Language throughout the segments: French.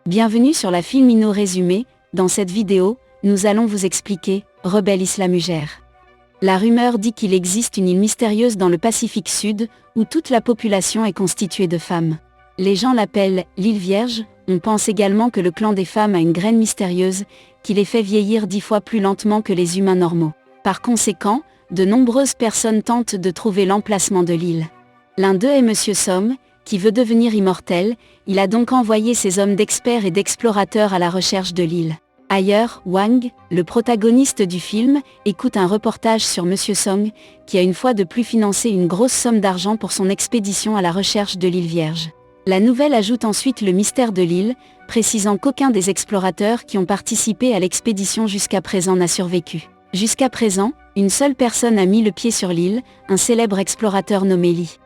Bienvenue sur la Filmino résumé. Dans cette vidéo, nous allons vous expliquer Rebelle islamugère. La rumeur dit qu'il existe une île mystérieuse dans le Pacifique Sud, où toute la population est constituée de femmes. Les gens l'appellent l'île Vierge. On pense également que le clan des femmes a une graine mystérieuse, qui les fait vieillir 10 fois plus lentement que les humains normaux. Par conséquent, de nombreuses personnes tentent de trouver l'emplacement de l'île. L'un d'eux est Monsieur Somme, qui veut devenir immortel. Il a donc envoyé ses hommes d'experts et d'explorateurs à la recherche de l'île. Ailleurs, Wang, le protagoniste du film, écoute un reportage sur Monsieur Song, qui a une fois de plus financé une grosse somme d'argent pour son expédition à la recherche de l'île Vierge. La nouvelle ajoute ensuite le mystère de l'île, précisant qu'aucun des explorateurs qui ont participé à l'expédition jusqu'à présent n'a survécu. Jusqu'à présent, une seule personne a mis le pied sur l'île, un célèbre explorateur nommé Li.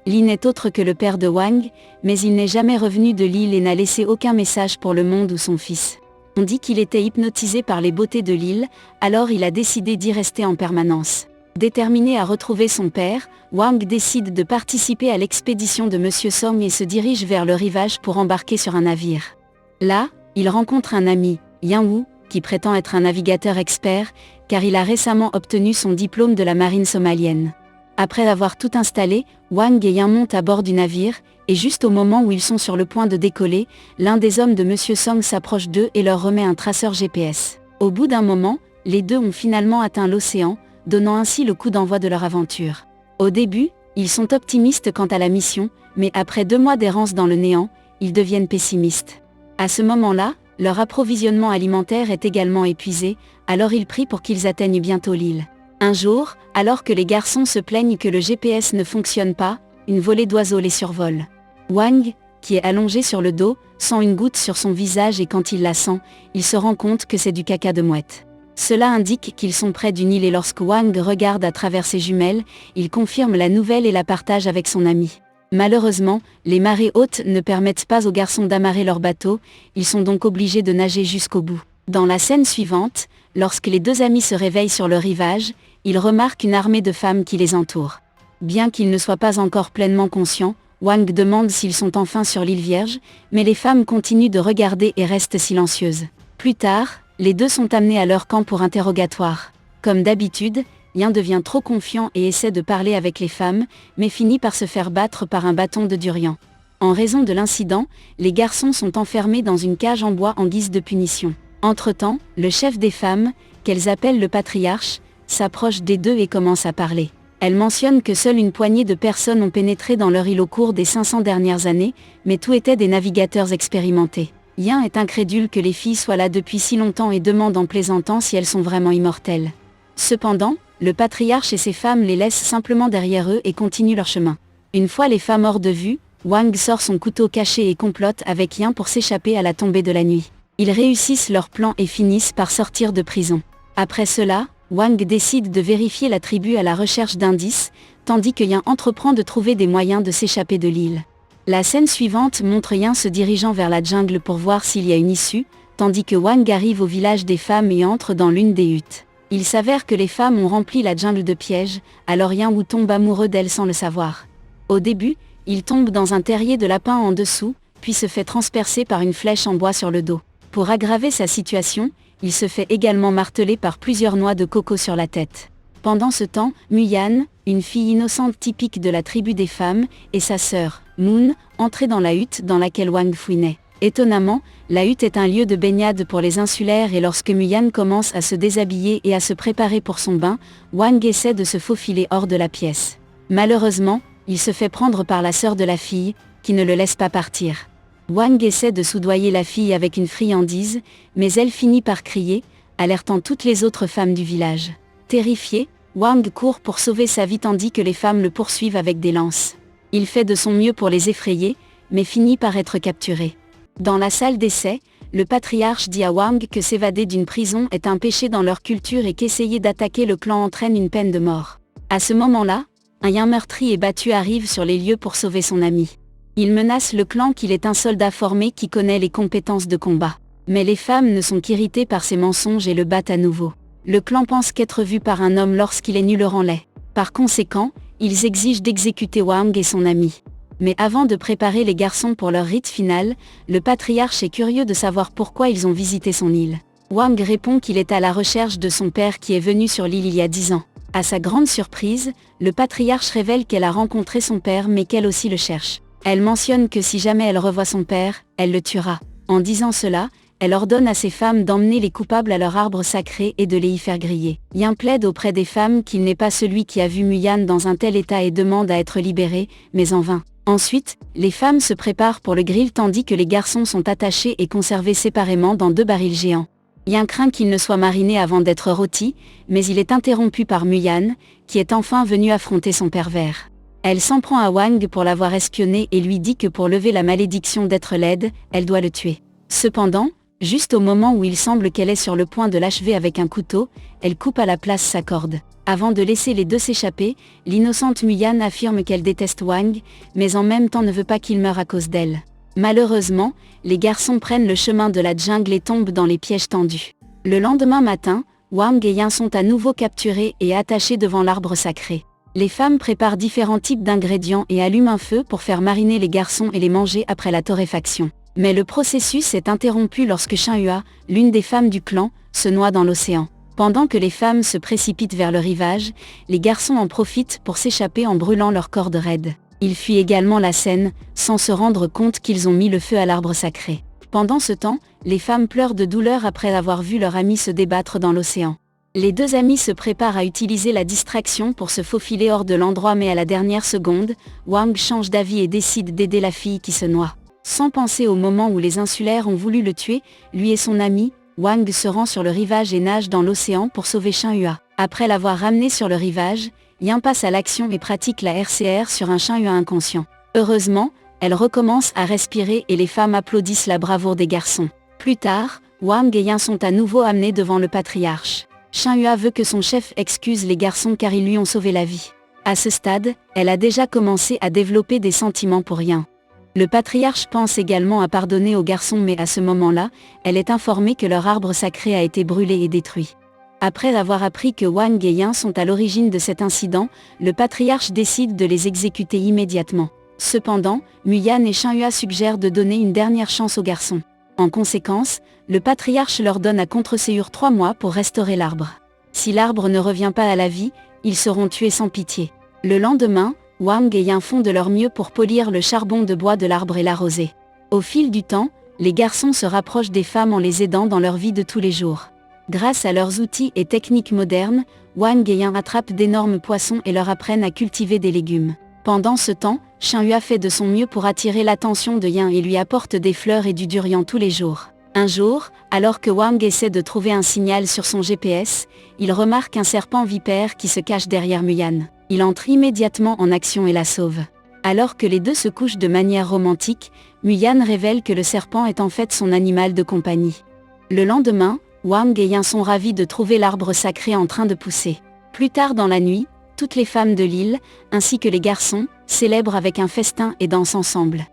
Li n'est autre que le père de Wang, mais il n'est jamais revenu de l'île et n'a laissé aucun message pour le monde ou son fils. On dit qu'il était hypnotisé par les beautés de l'île, alors il a décidé d'y rester en permanence. Déterminé à retrouver son père, Wang décide de participer à l'expédition de Monsieur Song et se dirige vers le rivage pour embarquer sur un navire. Là, il rencontre un ami, Yan Wu, qui prétend être un navigateur expert, car il a récemment obtenu son diplôme de la marine somalienne. Après avoir tout installé, Wang et Yan montent à bord du navire, et juste au moment où ils sont sur le point de décoller, l'un des hommes de Monsieur Song s'approche d'eux et leur remet un traceur GPS. Au bout d'un moment, les deux ont finalement atteint l'océan, donnant ainsi le coup d'envoi de leur aventure. Au début, ils sont optimistes quant à la mission, mais après 2 mois d'errance dans le néant, ils deviennent pessimistes. À ce moment-là, leur approvisionnement alimentaire est également épuisé, alors ils prient pour qu'ils atteignent bientôt l'île. Un jour, alors que les garçons se plaignent que le GPS ne fonctionne pas, une volée d'oiseaux les survole. Wang, qui est allongé sur le dos, sent une goutte sur son visage et quand il la sent, il se rend compte que c'est du caca de mouette. Cela indique qu'ils sont près d'une île et lorsque Wang regarde à travers ses jumelles, il confirme la nouvelle et la partage avec son ami. Malheureusement, les marées hautes ne permettent pas aux garçons d'amarrer leur bateau, ils sont donc obligés de nager jusqu'au bout. Dans la scène suivante, lorsque les 2 amis se réveillent sur le rivage, ils remarquent une armée de femmes qui les entoure. Bien qu'ils ne soient pas encore pleinement conscients, Wang demande s'ils sont enfin sur l'île Vierge, mais les femmes continuent de regarder et restent silencieuses. Plus tard, les deux sont amenés à leur camp pour interrogatoire. Comme d'habitude, Yan devient trop confiant et essaie de parler avec les femmes, mais finit par se faire battre par un bâton de durian. En raison de l'incident, les garçons sont enfermés dans une cage en bois en guise de punition. Entre-temps, le chef des femmes, qu'elles appellent le patriarche, s'approche des deux et commence à parler. Elle mentionne que seule une poignée de personnes ont pénétré dans leur île au cours des 500 dernières années, mais tout étaient des navigateurs expérimentés. Yan est incrédule que les filles soient là depuis si longtemps et demande en plaisantant si elles sont vraiment immortelles. Cependant, le patriarche et ses femmes les laissent simplement derrière eux et continuent leur chemin. Une fois les femmes hors de vue, Wang sort son couteau caché et complote avec Yan pour s'échapper à la tombée de la nuit. Ils réussissent leur plan et finissent par sortir de prison. Après cela, Wang décide de vérifier la tribu à la recherche d'indices, tandis que Yan entreprend de trouver des moyens de s'échapper de l'île. La scène suivante montre Yan se dirigeant vers la jungle pour voir s'il y a une issue, tandis que Wang arrive au village des femmes et entre dans l'une des huttes. Il s'avère que les femmes ont rempli la jungle de pièges, alors Yan Wu tombe amoureux d'elle sans le savoir. Au début, il tombe dans un terrier de lapins en dessous, puis se fait transpercer par une flèche en bois sur le dos. Pour aggraver sa situation, il se fait également marteler par plusieurs noix de coco sur la tête. Pendant ce temps, Muyan, une fille innocente typique de la tribu des femmes, et sa sœur, Moon, entraient dans la hutte dans laquelle Wang fouinait. Étonnamment, la hutte est un lieu de baignade pour les insulaires et lorsque Muyan commence à se déshabiller et à se préparer pour son bain, Wang essaie de se faufiler hors de la pièce. Malheureusement, il se fait prendre par la sœur de la fille, qui ne le laisse pas partir. Wang essaie de soudoyer la fille avec une friandise, mais elle finit par crier, alertant toutes les autres femmes du village. Terrifié, Wang court pour sauver sa vie tandis que les femmes le poursuivent avec des lances. Il fait de son mieux pour les effrayer, mais finit par être capturé. Dans la salle d'essai, le patriarche dit à Wang que s'évader d'une prison est un péché dans leur culture et qu'essayer d'attaquer le clan entraîne une peine de mort. À ce moment-là, un Yan meurtri et battu arrive sur les lieux pour sauver son ami. Il menace le clan qu'il est un soldat formé qui connaît les compétences de combat. Mais les femmes ne sont qu'irritées par ses mensonges et le battent à nouveau. Le clan pense qu'être vu par un homme lorsqu'il est nul rend laid. Par conséquent, ils exigent d'exécuter Wang et son ami. Mais avant de préparer les garçons pour leur rite final, le patriarche est curieux de savoir pourquoi ils ont visité son île. Wang répond qu'il est à la recherche de son père qui est venu sur l'île il y a 10 ans. À sa grande surprise, le patriarche révèle qu'elle a rencontré son père mais qu'elle aussi le cherche. Elle mentionne que si jamais elle revoit son père, elle le tuera. En disant cela, elle ordonne à ses femmes d'emmener les coupables à leur arbre sacré et de les y faire griller. Yin plaide auprès des femmes qu'il n'est pas celui qui a vu Muyan dans un tel état et demande à être libéré, mais en vain. Ensuite, les femmes se préparent pour le grill tandis que les garçons sont attachés et conservés séparément dans 2 barils géants. Yin craint qu'il ne soit mariné avant d'être rôti, mais il est interrompu par Muyan, qui est enfin venu affronter son pervers. Elle s'en prend à Wang pour l'avoir espionné et lui dit que pour lever la malédiction d'être laide, elle doit le tuer. Cependant, juste au moment où il semble qu'elle est sur le point de l'achever avec un couteau, elle coupe à la place sa corde. Avant de laisser les deux s'échapper, l'innocente Muyan affirme qu'elle déteste Wang, mais en même temps ne veut pas qu'il meure à cause d'elle. Malheureusement, les garçons prennent le chemin de la jungle et tombent dans les pièges tendus. Le lendemain matin, Wang et Yin sont à nouveau capturés et attachés devant l'arbre sacré. Les femmes préparent différents types d'ingrédients et allument un feu pour faire mariner les garçons et les manger après la torréfaction. Mais le processus est interrompu lorsque Shinhua, l'une des femmes du clan, se noie dans l'océan. Pendant que les femmes se précipitent vers le rivage, les garçons en profitent pour s'échapper en brûlant leurs cordes raides. Ils fuient également la scène, sans se rendre compte qu'ils ont mis le feu à l'arbre sacré. Pendant ce temps, les femmes pleurent de douleur après avoir vu leur ami se débattre dans l'océan. Les 2 amis se préparent à utiliser la distraction pour se faufiler hors de l'endroit mais à la dernière seconde, Wang change d'avis et décide d'aider la fille qui se noie. Sans penser au moment où les insulaires ont voulu le tuer, lui et son ami, Wang se rend sur le rivage et nage dans l'océan pour sauver Shinhua. Après l'avoir ramené sur le rivage, Yin passe à l'action et pratique la RCR sur un Shinhua inconscient. Heureusement, elle recommence à respirer et les femmes applaudissent la bravoure des garçons. Plus tard, Wang et Yin sont à nouveau amenés devant le patriarche. Shinhua veut que son chef excuse les garçons car ils lui ont sauvé la vie. À ce stade, elle a déjà commencé à développer des sentiments pour Yin. Le patriarche pense également à pardonner aux garçons mais à ce moment-là, elle est informée que leur arbre sacré a été brûlé et détruit. Après avoir appris que Wang et Yin sont à l'origine de cet incident, le patriarche décide de les exécuter immédiatement. Cependant, Muyan et Shinhua suggèrent de donner une dernière chance aux garçons. En conséquence, le patriarche leur donne à contre-séjour 3 mois pour restaurer l'arbre. Si l'arbre ne revient pas à la vie, ils seront tués sans pitié. Le lendemain, Wang et Yin font de leur mieux pour polir le charbon de bois de l'arbre et l'arroser. Au fil du temps, les garçons se rapprochent des femmes en les aidant dans leur vie de tous les jours. Grâce à leurs outils et techniques modernes, Wang et Yin attrapent d'énormes poissons et leur apprennent à cultiver des légumes. Pendant ce temps, Shinhua fait de son mieux pour attirer l'attention de Yin et lui apporte des fleurs et du durian tous les jours. Un jour, alors que Wang essaie de trouver un signal sur son GPS, il remarque un serpent vipère qui se cache derrière Muyan. Il entre immédiatement en action et la sauve. Alors que les deux se couchent de manière romantique, Muyan révèle que le serpent est en fait son animal de compagnie. Le lendemain, Wang et Yin sont ravis de trouver l'arbre sacré en train de pousser. Plus tard dans la nuit, toutes les femmes de l'île, ainsi que les garçons, célèbrent avec un festin et dansent ensemble.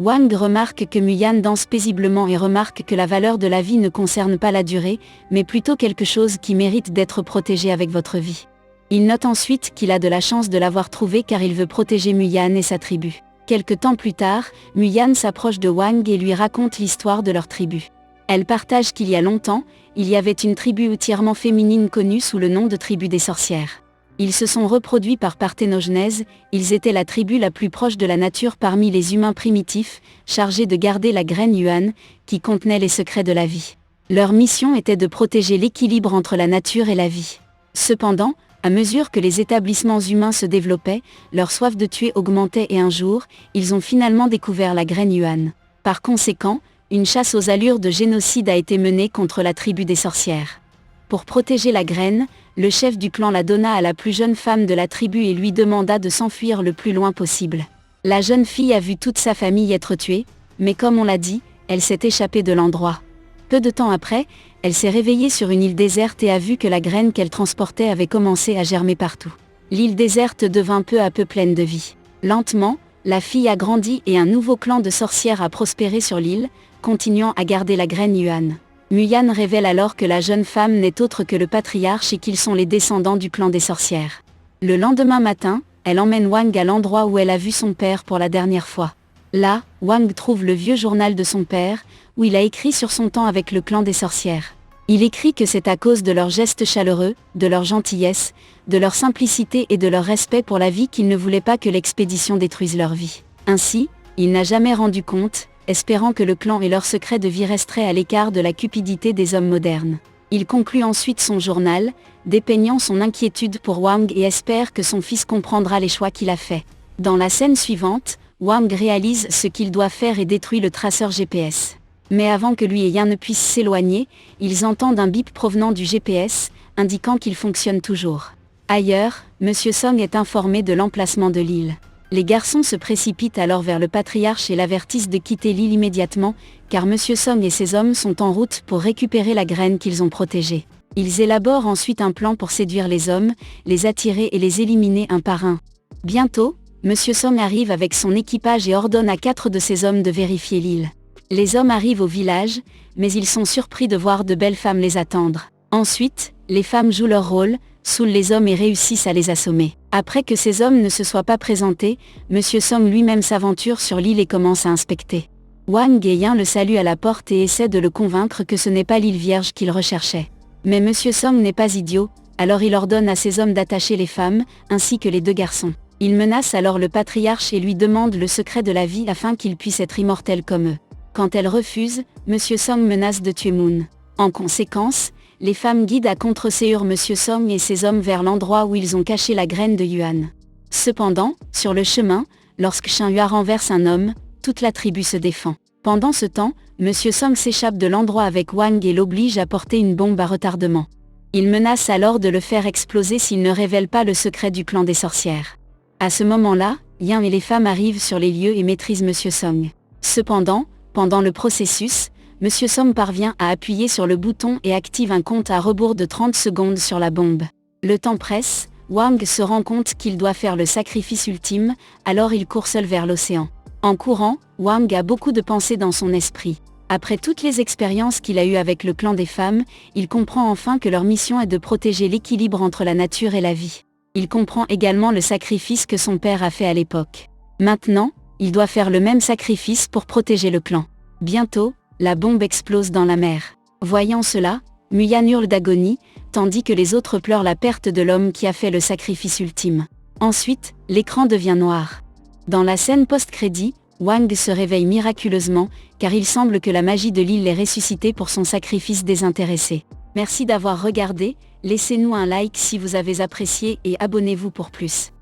Wang remarque que Muyan danse paisiblement et remarque que la valeur de la vie ne concerne pas la durée, mais plutôt quelque chose qui mérite d'être protégé avec votre vie. Il note ensuite qu'il a de la chance de l'avoir trouvé car il veut protéger Muyan et sa tribu. Quelque temps plus tard, Muyan s'approche de Wang et lui raconte l'histoire de leur tribu. Elle partage qu'il y a longtemps, il y avait une tribu entièrement féminine connue sous le nom de tribu des sorcières. Ils se sont reproduits par parthénogenèse, ils étaient la tribu la plus proche de la nature parmi les humains primitifs, chargés de garder la graine Yuan, qui contenait les secrets de la vie. Leur mission était de protéger l'équilibre entre la nature et la vie. Cependant, à mesure que les établissements humains se développaient, leur soif de tuer augmentait et un jour, ils ont finalement découvert la graine Yuan. Par conséquent, une chasse aux allures de génocide a été menée contre la tribu des sorcières. Pour protéger la graine, le chef du clan la donna à la plus jeune femme de la tribu et lui demanda de s'enfuir le plus loin possible. La jeune fille a vu toute sa famille être tuée, mais comme on l'a dit, elle s'est échappée de l'endroit. Peu de temps après, elle s'est réveillée sur une île déserte et a vu que la graine qu'elle transportait avait commencé à germer partout. L'île déserte devint peu à peu pleine de vie. Lentement, la fille a grandi et un nouveau clan de sorcières a prospéré sur l'île, continuant à garder la graine Yuan. Muyan révèle alors que la jeune femme n'est autre que le patriarche et qu'ils sont les descendants du clan des sorcières. Le lendemain matin, elle emmène Wang à l'endroit où elle a vu son père pour la dernière fois. Là, Wang trouve le vieux journal de son père, où il a écrit sur son temps avec le clan des sorcières. Il écrit que c'est à cause de leurs gestes chaleureux, de leur gentillesse, de leur simplicité et de leur respect pour la vie qu'il ne voulait pas que l'expédition détruise leur vie. Ainsi, il n'a jamais rendu compte, espérant que le clan et leurs secrets de vie resteraient à l'écart de la cupidité des hommes modernes. Il conclut ensuite son journal, dépeignant son inquiétude pour Wang et espère que son fils comprendra les choix qu'il a faits. Dans la scène suivante, Wang réalise ce qu'il doit faire et détruit le traceur GPS. Mais avant que lui et Yan ne puissent s'éloigner, ils entendent un bip provenant du GPS, indiquant qu'il fonctionne toujours. Ailleurs, Monsieur Song est informé de l'emplacement de l'île. Les garçons se précipitent alors vers le patriarche et l'avertissent de quitter l'île immédiatement, car Monsieur Song et ses hommes sont en route pour récupérer la graine qu'ils ont protégée. Ils élaborent ensuite un plan pour séduire les hommes, les attirer et les éliminer un par un. Bientôt, Monsieur Song arrive avec son équipage et ordonne à 4 de ses hommes de vérifier l'île. Les hommes arrivent au village, mais ils sont surpris de voir de belles femmes les attendre. Ensuite, les femmes jouent leur rôle, saoulent les hommes et réussissent à les assommer. Après que ces hommes ne se soient pas présentés, Monsieur Song lui-même s'aventure sur l'île et commence à inspecter. Wang et Yan le saluent à la porte et essaient de le convaincre que ce n'est pas l'île vierge qu'il recherchait. Mais Monsieur Song n'est pas idiot, alors il ordonne à ses hommes d'attacher les femmes, ainsi que les 2 garçons. Il menace alors le patriarche et lui demande le secret de la vie afin qu'il puisse être immortel comme eux. Quand elle refuse, Monsieur Song menace de tuer Moon. En conséquence, les femmes guident à contre-séure Monsieur Song et ses hommes vers l'endroit où ils ont caché la graine de Yuan. Cependant, sur le chemin, lorsque Shen Yua renverse un homme, toute la tribu se défend. Pendant ce temps, Monsieur Song s'échappe de l'endroit avec Wang et l'oblige à porter une bombe à retardement. Il menace alors de le faire exploser s'il ne révèle pas le secret du clan des sorcières. À ce moment-là, Yan et les femmes arrivent sur les lieux et maîtrisent Monsieur Song. Cependant, pendant le processus, Monsieur Song parvient à appuyer sur le bouton et active un compte à rebours de 30 secondes sur la bombe. Le temps presse, Wang se rend compte qu'il doit faire le sacrifice ultime, alors il court seul vers l'océan. En courant, Wang a beaucoup de pensées dans son esprit. Après toutes les expériences qu'il a eues avec le clan des femmes, il comprend enfin que leur mission est de protéger l'équilibre entre la nature et la vie. Il comprend également le sacrifice que son père a fait à l'époque. Maintenant, il doit faire le même sacrifice pour protéger le clan. Bientôt, la bombe explose dans la mer. Voyant cela, Muyan hurle d'agonie, tandis que les autres pleurent la perte de l'homme qui a fait le sacrifice ultime. Ensuite, l'écran devient noir. Dans la scène post-crédit, Wang se réveille miraculeusement, car il semble que la magie de l'île l'ait ressuscité pour son sacrifice désintéressé. Merci d'avoir regardé, laissez-nous un like si vous avez apprécié et abonnez-vous pour plus.